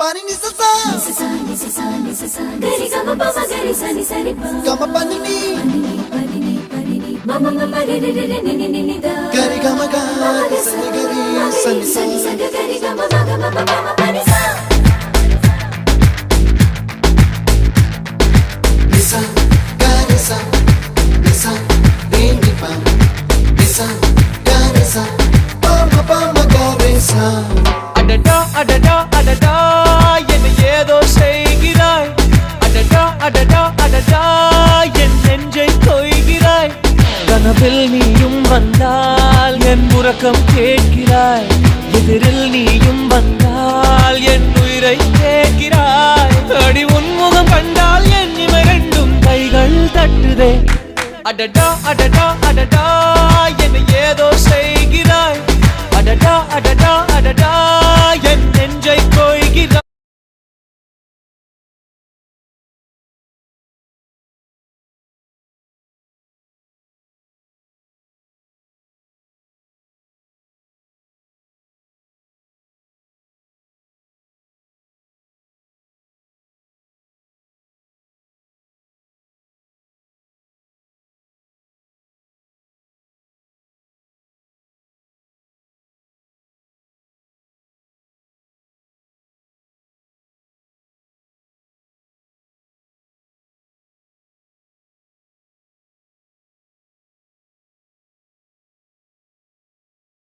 Pani ni sa gari gama pa ma gari sa ni sa ri pa gama pani ni mama mama re re re ni ni ni da gari gama ga sa ni gari sa ni sa gari gama ma pani sa nisa gari sa nisa re ni pa nisa gari sa pa ma gari sa அடடா அடடா அடடா என்ன ஏதோ செய்கிறாய் அடடா அடடா அடடா என் நெஞ்சை கொய்கிறாய் கனவில் நீயும் வந்தால் என் உறக்கம் கேட்கிறாய் எதிரில் நீயும் வந்தால் என் உயிரை கேட்கிறாய் அடி உன்முகம் கண்டால் என் இமை ரெண்டும் கைகள் தட்டுதே அடடா அடடா அடடா என்ன ஏதோ செய்கிறாய் அடடா அடடா அடடா என் நெஞ்சை கொய்கிறாய்